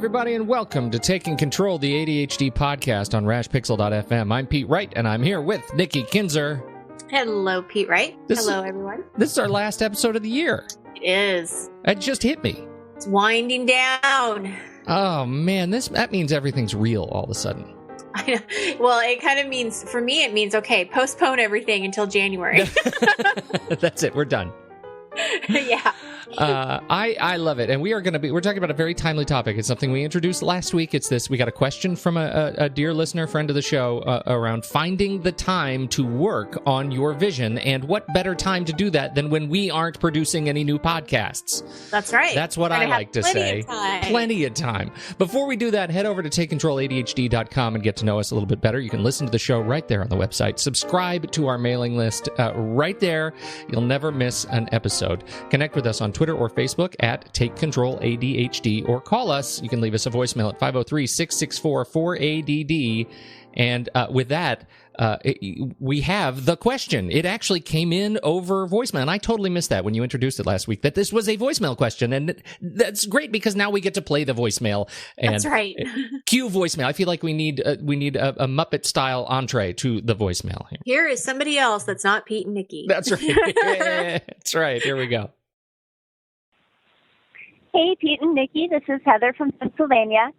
everybody, and welcome to Taking Control, the ADHD podcast on rashpixel.fm. I'm Pete Wright, and I'm here with Nikki Kinzer. Hello, Pete Wright. Hello, everyone. This is our last episode of the year. It is. It just hit me. It's winding down. Oh, man, that means everything's real all of a sudden. I know. Well, it kind of means, for me, it means, okay, postpone everything until January. That's it. We're done. Yeah. I love it. And we're talking about a very timely topic. It's something we introduced last week. It's this. We got a question from a dear listener, friend of the show, around finding the time to work on your vision. And what better time to do that than when we aren't producing any new podcasts? That's right. That's what I like to say. Plenty of time. Before we do that, head over to takecontroladhd.com and get to know us a little bit better. You can listen to the show right there on the website. Subscribe to our mailing list right there. You'll never miss an episode. Connect with us on Twitter or Facebook at Take Control ADHD, or call us. You can leave us a voicemail at 503-664-4ADD. And with that, we have the question. It actually came in over voicemail, and I totally missed that when you introduced it last week, that this was a voicemail question, and that's great because now we get to play the voicemail. And that's right. Cue voicemail. I feel like we need a Muppet-style entree to the voicemail here. Here is somebody else that's not Pete and Nikki. That's right. That's right. Here we go. Hey, Pete and Nikki, this is Heather from Pennsylvania.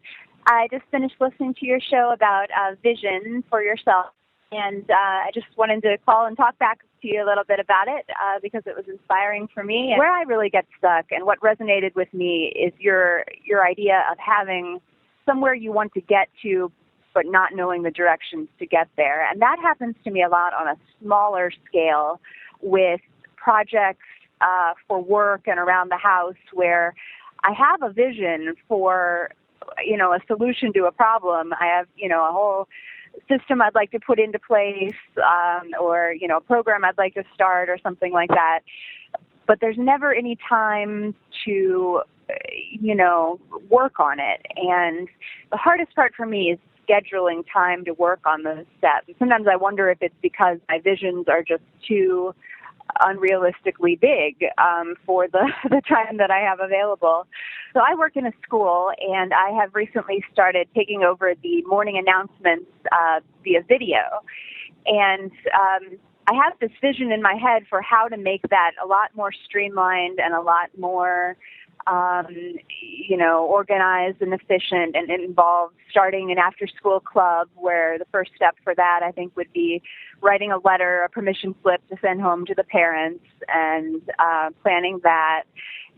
I just finished listening to your show about vision for yourself, and I just wanted to call and talk back to you a little bit about it because it was inspiring for me. And where I really get stuck and what resonated with me is your idea of having somewhere you want to get to but not knowing the directions to get there. And that happens to me a lot on a smaller scale with projects for work and around the house where I have a vision for, a solution to a problem. I have, a whole system I'd like to put into place, or, a program I'd like to start or something like that. But there's never any time to, work on it. And the hardest part for me is scheduling time to work on those steps. Sometimes I wonder if it's because my visions are just too unrealistically big for the time that I have available. So I work in a school, and I have recently started taking over the morning announcements via video. And I have this vision in my head for how to make that a lot more streamlined and a lot more organized and efficient, and it involves starting an after-school club where the first step for that, I think, would be writing a letter, a permission slip to send home to the parents, and planning that.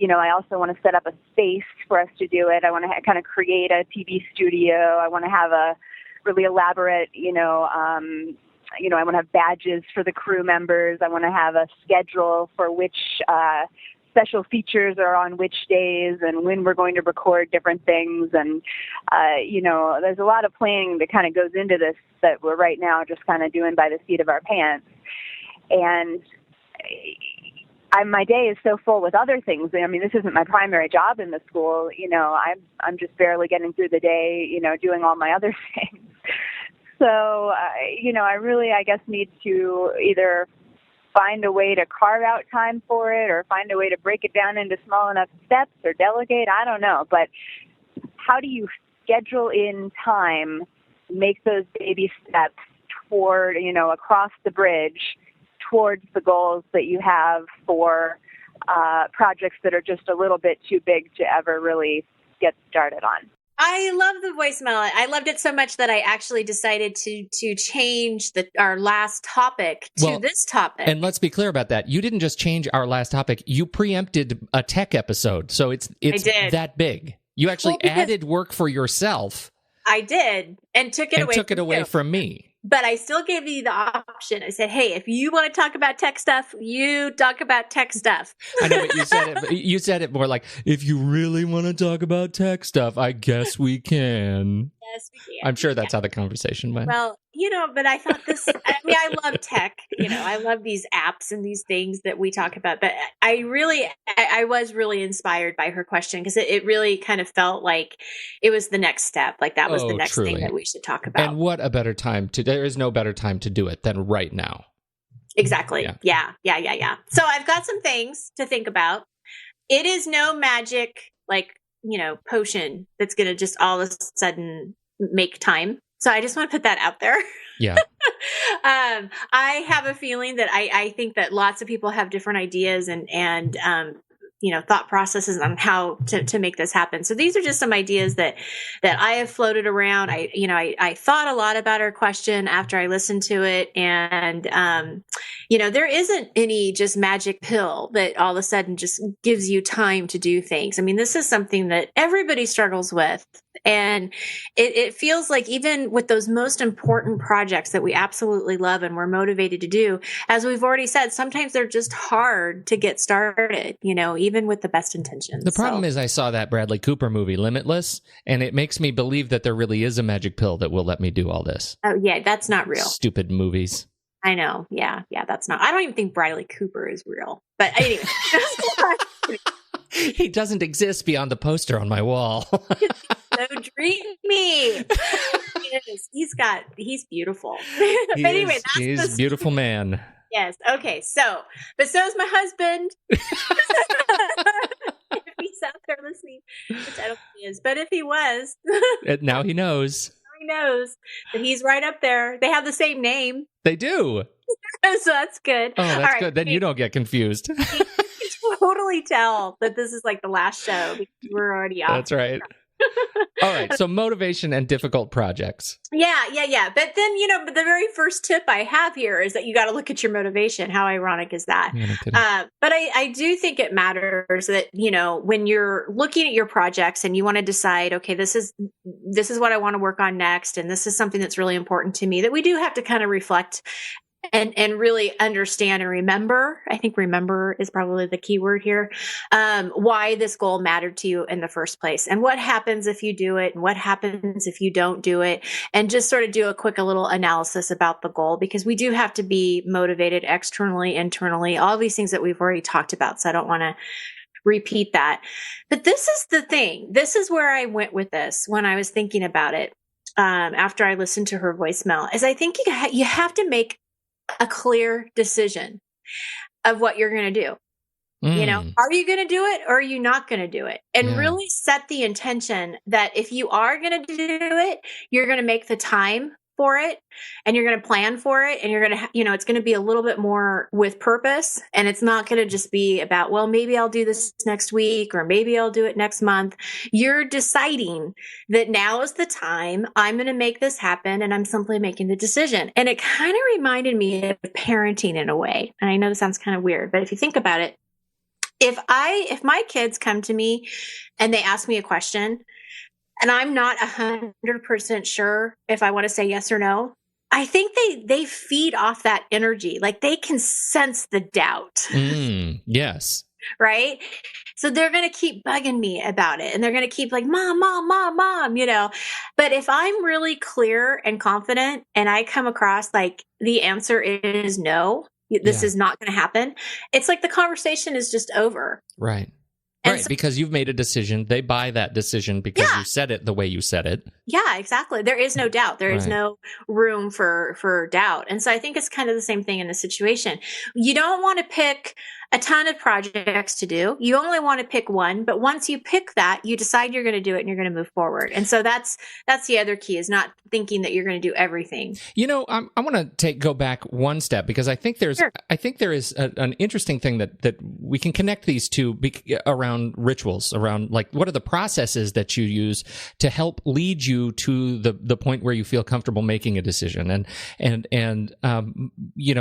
I also want to set up a space for us to do it. I want to kind of create a TV studio. I want to have a really elaborate, I want to have badges for the crew members. I want to have a schedule for which special features are on which days and when we're going to record different things. And, there's a lot of planning that kind of goes into this that we're right now just kind of doing by the seat of our pants. And my day is so full with other things. I mean, this isn't my primary job in the school. I'm just barely getting through the day, doing all my other things. So, I really, I guess, need to either find a way to carve out time for it or find a way to break it down into small enough steps or delegate. I don't know. But how do you schedule in time, make those baby steps toward, across the bridge towards the goals that you have for projects that are just a little bit too big to ever really get started on? I love the voicemail. I loved it so much that I actually decided to change our last topic to this topic. And let's be clear about that. You didn't just change our last topic. You preempted a tech episode. So it's that big. You actually added work for yourself. I did. And took it away from me. But I still gave you the option. I said, hey, if you want to talk about tech stuff, you talk about tech stuff. I know what you said. You said it more like, if you really want to talk about tech stuff, I guess we can. Yes, we can. I'm sure that's how the conversation went. Well, but I thought I love tech. I love these apps and these things that we talk about. But I was really inspired by her question because it really kind of felt like it was the next step. Like that was the next thing that we should talk about. And what a better time there is no better time to do it than right now. Exactly. Yeah. So I've got some things to think about. It is no magic, like potion that's going to just all of a sudden make time. So I just want to put that out there. Yeah. I have a feeling that I think that lots of people have different ideas and thought processes on how to make this happen. So these are just some ideas that I have floated around. I thought a lot about our question after I listened to it. And, there isn't any just magic pill that all of a sudden just gives you time to do things. I mean, this is something that everybody struggles with. And it feels like even with those most important projects that we absolutely love and we're motivated to do, as we've already said, sometimes they're just hard to get started, even with the best intentions. The problem is I saw that Bradley Cooper movie, Limitless, and it makes me believe that there really is a magic pill that will let me do all this. Oh, yeah, that's not real. Stupid movies. I know. Yeah, that's not. I don't even think Bradley Cooper is real. But anyway. He doesn't exist beyond the poster on my wall. So dreamy. He's beautiful. But anyway, he's a beautiful man. Yes. Okay. But so is my husband. If he's out there listening, which I don't think he is, but if he was, now he knows. He knows that he's right up there. They have the same name. They do. So that's good. Oh, that's good. Then you don't get confused. You can totally tell that this is like the last show because we're already off. That's right. All right. So motivation and difficult projects. Yeah. But then, but the very first tip I have here is that you got to look at your motivation. How ironic is that? But I do think it matters that, when you're looking at your projects and you want to decide, okay, this is what I want to work on next. And this is something that's really important to me, that we do have to kind of reflect and really understand and remember. I think remember is probably the key word here. Why this goal mattered to you in the first place, and what happens if you do it, and what happens if you don't do it, and just sort of do a little analysis about the goal, because we do have to be motivated externally, internally, all these things that we've already talked about. So I don't want to repeat that. But this is the thing. This is where I went with this when I was thinking about it. After I listened to her voicemail, is I think you have to make a clear decision of what you're going to do. Are you going to do it or are you not going to do it? And really set the intention that if you are going to do it, you're going to make the time for it, and you're going to plan for it, and you're going to, it's going to be a little bit more with purpose. And it's not going to just be about, well, maybe I'll do this next week, or maybe I'll do it next month. You're deciding that now is the time I'm going to make this happen, and I'm simply making the decision. And it kind of reminded me of parenting in a way. And I know this sounds kind of weird, but if you think about it, if my kids come to me and they ask me a question, and I'm not 100% sure if I want to say yes or no, I think they feed off that energy. Like they can sense the doubt. Yes. Right? So they're going to keep bugging me about it. And they're going to keep like, mom, But if I'm really clear and confident and I come across like the answer is no, this is not going to happen, it's like the conversation is just over. Right. Right, because you've made a decision. They buy that decision because you said it the way you said it. Yeah, exactly. There is no doubt. There is no room for doubt. And so I think it's kind of the same thing in this situation. You don't want to pick a ton of projects to do. You only want to pick one, but once you pick that, you decide you're going to do it and you're going to move forward. And so that's the other key, is not thinking that you're going to do everything. I want to go back one step, because I think there is an interesting thing that we can connect these two around rituals, around like what are the processes that you use to help lead you to the point where you feel comfortable making a decision. And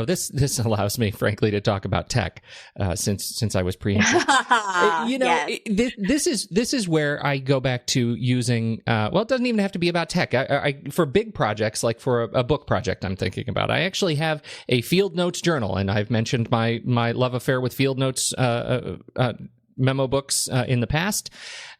this allows me, frankly, to talk about tech. Since I was preempted, this is where I go back to using. It doesn't even have to be about tech. I for big projects, like for a book project I'm thinking about, I actually have a field notes journal, and I've mentioned my love affair with field notes memo books in the past.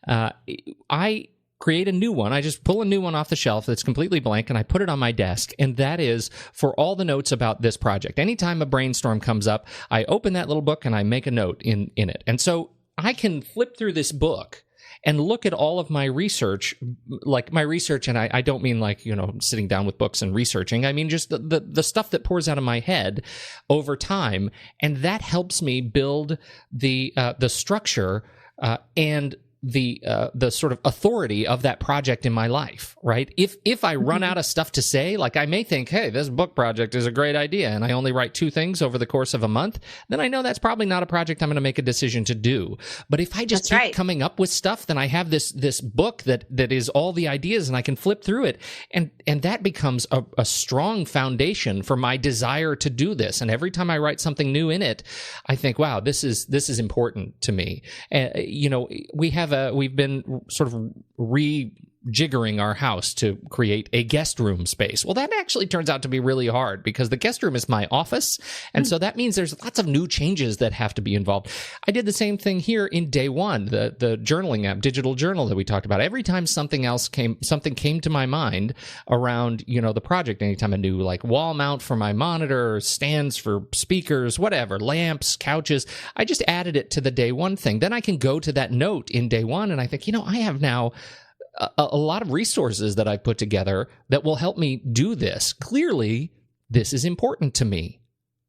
I create a new one. I just pull a new one off the shelf that's completely blank, and I put it on my desk, and that is for all the notes about this project. Anytime a brainstorm comes up, I open that little book and I make a note in it. And so I can flip through this book and look at all of my research, and I don't mean like, sitting down with books and researching. I mean just the stuff that pours out of my head over time, and that helps me build the structure and the sort of authority of that project in my life, right? If I run out of stuff to say, like I may think, hey, this book project is a great idea, and I only write 2 things over the course of a month, then I know that's probably not a project I'm going to make a decision to do. But if I just keep coming up with stuff, then I have this book that is all the ideas, and I can flip through it, and that becomes a strong foundation for my desire to do this. And every time I write something new in it, I think, wow, this is important to me. We've been sort of rejiggering our house to create a guest room space. Well, that actually turns out to be really hard because the guest room is my office. And so that means there's lots of new changes that have to be involved. I did the same thing here in Day One, the journaling app, digital journal that we talked about. Every time something came to my mind around, the project, anytime a new like wall mount for my monitor, stands for speakers, whatever, lamps, couches, I just added it to the Day One thing. Then I can go to that note in Day One and I think, I have now a lot of resources that I've put together that will help me do this. Clearly, this is important to me.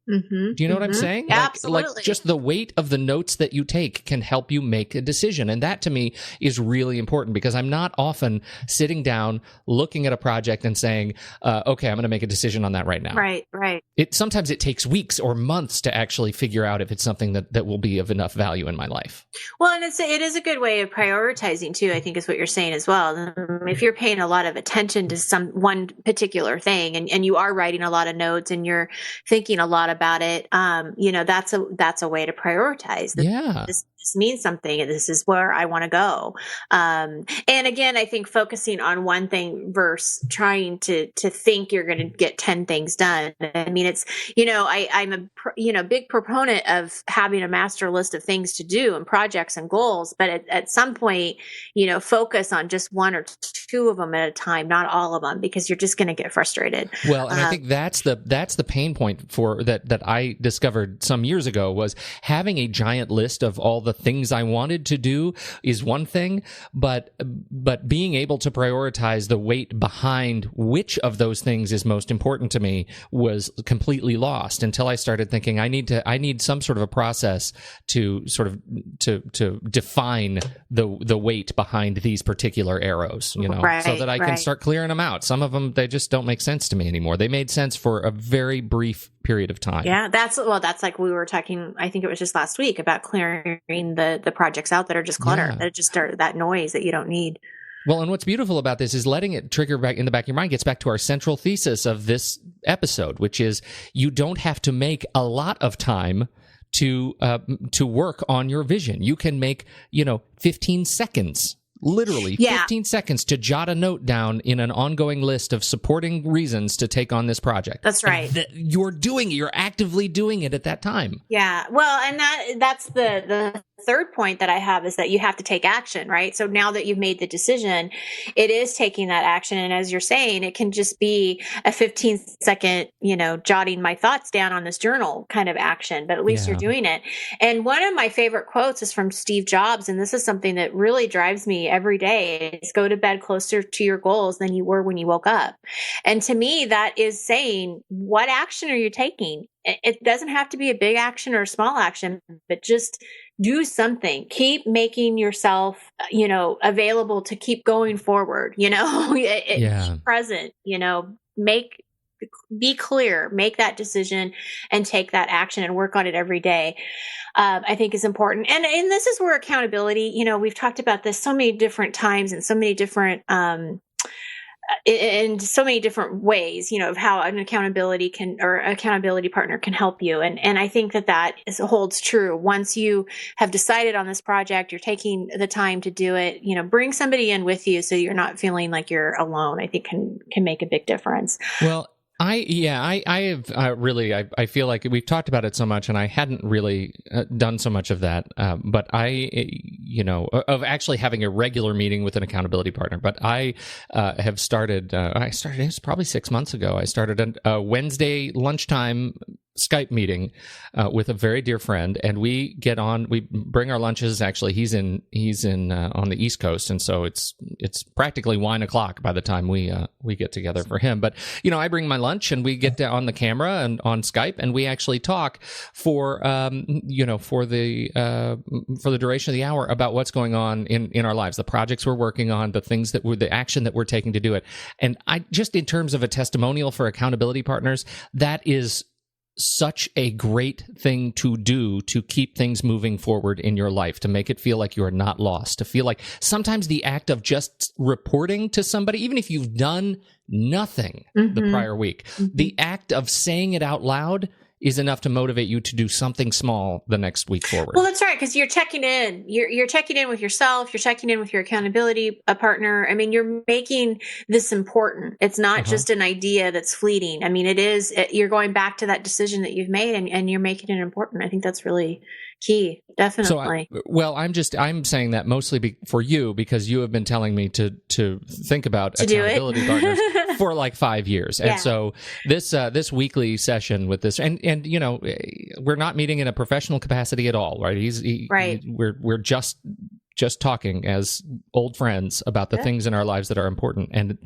Do you know what I'm saying? Absolutely. Like just the weight of the notes that you take can help you make a decision. And that to me is really important because I'm not often sitting down, looking at a project and saying, okay, I'm going to make a decision on that right now. Right. Sometimes it takes weeks or months to actually figure out if it's something that will be of enough value in my life. Well, and it is a good way of prioritizing too, I think is what you're saying as well. If you're paying a lot of attention to one particular thing and you are writing a lot of notes and you're thinking a lot about it, that's a way to prioritize. This means something, and this is where I want to go. And again, I think focusing on one thing versus trying to think you're going to get 10 things done. I mean, it's, I'm a big proponent of having a master list of things to do and projects and goals, but at some point, focus on just 1 or 2 of them at a time, not all of them, because you're just going to get frustrated. Well, and I think that's the pain point for that I discovered some years ago was having a giant list of all the things I wanted to do is one thing, but being able to prioritize the weight behind which of those things is most important to me was completely lost until I started thinking I need some sort of a process to sort of to define the weight behind these particular arrows, so that I can start clearing them out. Some of them, they just don't make sense to me anymore. They made sense for a very brief period of time. Yeah, that's like we were talking, I think it was just last week, about clearing the projects out that are just clutter, that just are that noise that you don't need. Well, and what's beautiful about this is letting it trigger back in the back of your mind gets back to our central thesis of this episode, which is you don't have to make a lot of time to work on your vision. You can make, 15 seconds. Literally 15 seconds to jot a note down in an ongoing list of supporting reasons to take on this project. That's right. You're doing it. You're actively doing it at that time. Yeah. Well, and that's the third point that I have is that you have to take action, right? So now that you've made the decision, it is taking that action. And as you're saying, it can just be a 15-second, jotting my thoughts down on this journal kind of action, but at least you're doing it. And one of my favorite quotes is from Steve Jobs. And this is something that really drives me every day is go to bed closer to your goals than you were when you woke up. And to me, that is saying, what action are you taking? It doesn't have to be a big action or a small action, but just do something. Keep making yourself, available to keep going forward, keep present, be clear, make that decision and take that action and work on it every day. I think is important. And this is where accountability, we've talked about this so many different times and so many different, in so many different ways, of how an accountability partner can help you. And I think that holds true. Once you have decided on this project, you're taking the time to do it, bring somebody in with you so you're not feeling like you're alone, I think can make a big difference. Well, I have really, I feel like we've talked about it so much and I hadn't really done so much of that. But of actually having a regular meeting with an accountability partner. But I have started, it was probably 6 months ago. I started a Wednesday lunchtime Skype meeting with a very dear friend, and we get on. We bring our lunches. Actually, he's in on the East Coast, and so it's practically wine o'clock by the time we get together for him. But I bring my lunch, and we get on the camera and on Skype, and we actually talk for for the duration of the hour about what's going on in our lives, the projects we're working on, the action that we're taking to do it. And I just, in terms of a testimonial for accountability partners, that is such a great thing to do to keep things moving forward in your life, to make it feel like you're not lost, to feel like sometimes the act of just reporting to somebody, even if you've done nothing the prior week, the act of saying it out loud is enough to motivate you to do something small the next week forward. Well, that's right, because you're checking in. You're checking in with yourself. You're checking in with your accountability partner. I mean, you're making this important. It's not just an idea that's fleeting. I mean, you're going back to that decision that you've made, and you're making it important. I think that's really key. Definitely. So, I'm saying that mostly for you, because you have been telling me to think about accountability partners for like 5 years. And so this weekly session with this, and we're not meeting in a professional capacity at all, right? We're just talking as old friends about the things in our lives that are important. And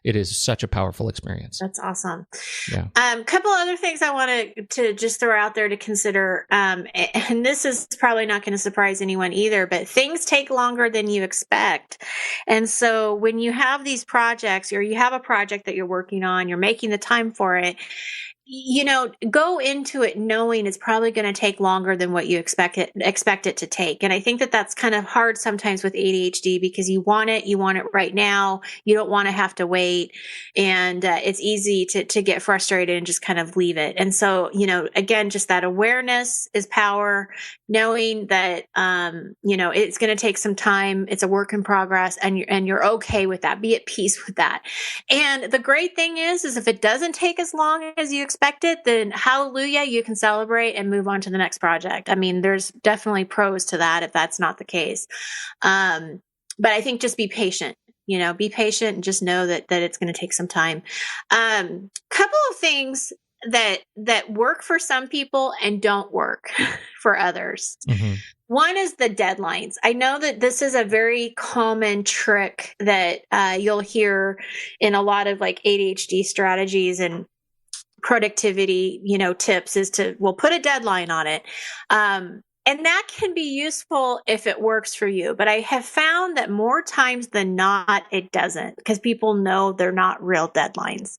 it is such a powerful experience. That's awesome. Yeah. Couple other things I wanted to just throw out there to consider. And this is probably not going to surprise anyone either, but things take longer than you expect. And so when you have these projects, or you have a project that you're working on, you're making the time for it, go into it knowing it's probably going to take longer than what you expect it to take. And I think that that's kind of hard sometimes with ADHD, because you want it right now. You don't want to have to wait. And it's easy to get frustrated and just kind of leave it. And so, again, just that awareness is power, knowing that, it's going to take some time. It's a work in progress, and you're okay with that. Be at peace with that. And the great thing is if it doesn't take as long as you expect it, then hallelujah, you can celebrate and move on to the next project. I mean, there's definitely pros to that if that's not the case. But I think just be patient, be patient and just know that it's going to take some time. Couple of things that work for some people and don't work for others. One is the deadlines. I know that this is a very common trick that you'll hear in a lot of like ADHD strategies and productivity, tips, is to, put a deadline on it. And that can be useful if it works for you. But I have found that more times than not, it doesn't, because people know they're not real deadlines.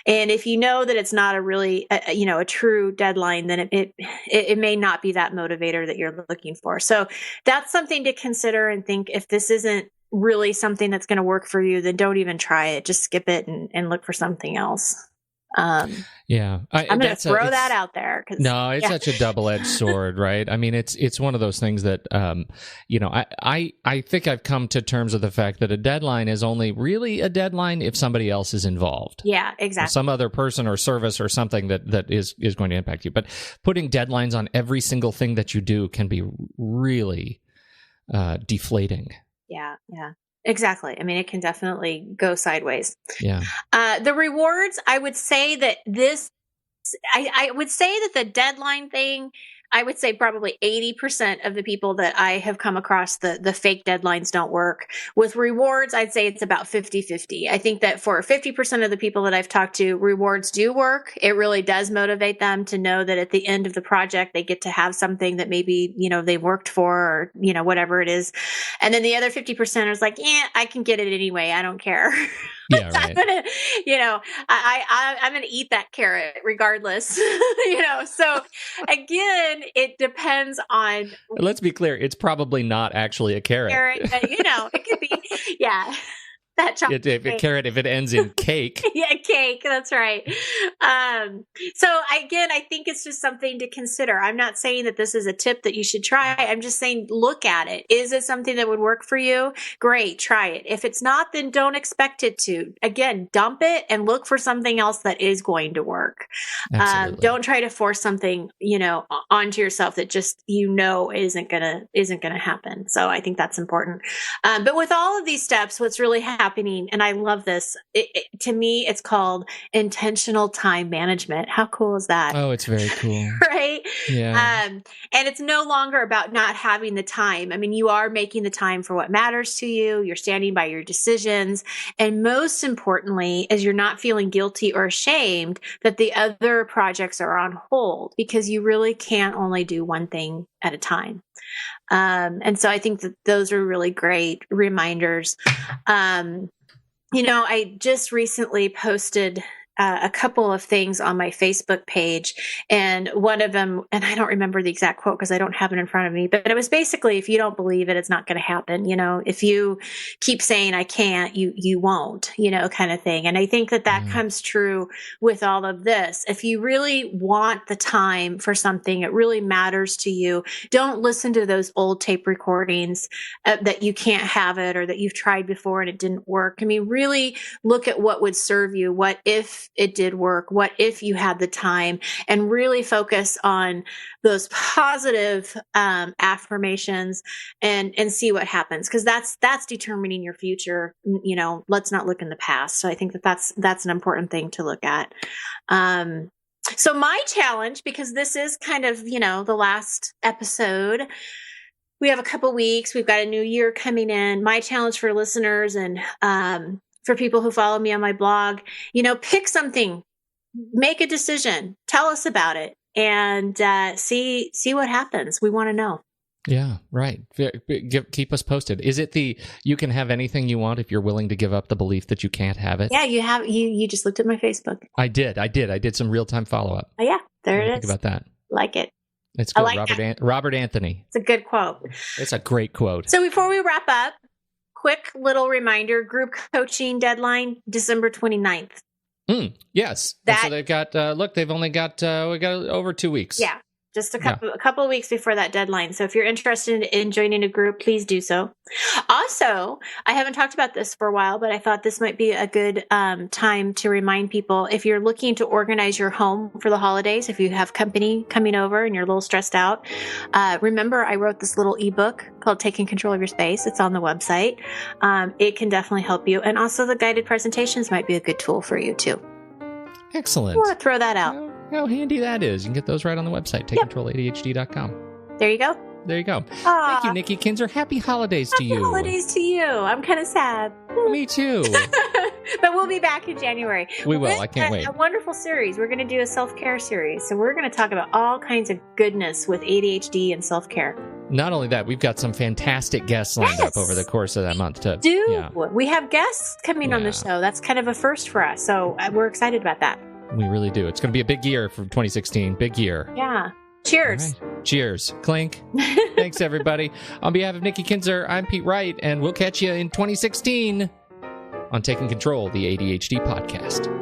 And if you know that it's not a really, a true deadline, then it may not be that motivator that you're looking for. So that's something to consider, and think, if this isn't really something that's going to work for you, then don't even try it. Just skip it and look for something else. I'm going to throw that out there. It's such a double-edged sword, right? I mean, it's one of those things that, I think I've come to terms with the fact that a deadline is only really a deadline if somebody else is involved. Yeah, exactly. Some other person or service or something that is going to impact you. But putting deadlines on every single thing that you do can be really deflating. Yeah. Exactly. I mean, it can definitely go sideways. Yeah. The rewards, I would say that I would say that the deadline thing, I would say probably 80% of the people that I have come across, the fake deadlines don't work. With rewards, I'd say it's about 50-50. I think that for 50% of the people that I've talked to, rewards do work. It really does motivate them to know that at the end of the project, they get to have something that maybe, they worked for, or, whatever it is. And then the other 50% is like, I can get it anyway. I don't care. Yeah, right. I'm gonna, I'm gonna eat that carrot regardless. So again, it depends on. Let's be clear; it's probably not actually a carrot. But, it could be, yeah. That chocolate carrot, if it ends in cake. Yeah, cake. That's right. So again, I think it's just something to consider. I'm not saying that this is a tip that you should try. I'm just saying, look at it. Is it something that would work for you? Great. Try it. If it's not, then don't expect it to. Again, dump it and look for something else that is going to work. Don't try to force something, onto yourself that just, isn't gonna happen. So I think that's important. But with all of these steps, what's really happening happening, and I love this. To me, it's called intentional time management. How cool is that? Oh, it's very cool. Right? Yeah. And it's no longer about not having the time. I mean, you are making the time for what matters to you. You're standing by your decisions. And most importantly, is you're not feeling guilty or ashamed that the other projects are on hold, because you really can't only do one thing at a time. And so I think that those are really great reminders. I just recently posted a couple of things on my Facebook page, and one of them, and I don't remember the exact quote because I don't have it in front of me, but it was basically, if you don't believe it, it's not going to happen. If you keep saying I can't, you won't, kind of thing. And I think that comes true with all of this. If you really want the time for something, it really matters to you, don't listen to those old tape recordings that you can't have it, or that you've tried before and it didn't work. I mean, really look at what would serve you. What if it did work? What if you had the time? And really focus on those positive affirmations and see what happens, because that's determining your future. Let's not look in the past. So I think that's an important thing to look at. So my challenge, because this is kind of the last episode, we have a couple weeks, we've got a new year coming in. My challenge for listeners and for people who follow me on my blog, pick something, make a decision, tell us about it, and see what happens. We want to know. Yeah, right. Keep us posted. Is it you can have anything you want if you're willing to give up the belief that you can't have it? Yeah, you just looked at my Facebook. I did some real-time follow-up. Oh yeah, there it is. Think about that. Like it. It's good. Like Robert Anthony. It's a good quote. It's a great quote. So before we wrap up, quick little reminder, group coaching deadline, December 29th. Yes. So they've got, they've only got, we got over 2 weeks. Yeah. Just a couple of weeks before that deadline. So if you're interested in joining a group, please do so. Also, I haven't talked about this for a while, but I thought this might be a good time to remind people, if you're looking to organize your home for the holidays, if you have company coming over and you're a little stressed out, remember I wrote this little ebook called Taking Control of Your Space. It's on the website. It can definitely help you. And also the guided presentations might be a good tool for you too. Excellent. I want to throw that out. How handy that is. You can get those right on the website, takecontroladhd.com. There you go. There you go. Thank you, Nikki Kinzer. Happy holidays to you. Happy holidays to you. I'm kind of sad. Me too. But we'll be back in January. We will. I can't wait. A wonderful series. We're going to do a self-care series. So we're going to talk about all kinds of goodness with ADHD and self-care. Not only that, we've got some fantastic guests lined up over the course of that month. We have guests coming on the show. That's kind of a first for us. So we're excited about that. We really do. It's going to be a big year for 2016. Big year. Yeah. Cheers. Right. Cheers. Clink. Thanks, everybody. On behalf of Nikki Kinzer, I'm Pete Wright, and we'll catch you in 2016 on Taking Control, the ADHD podcast.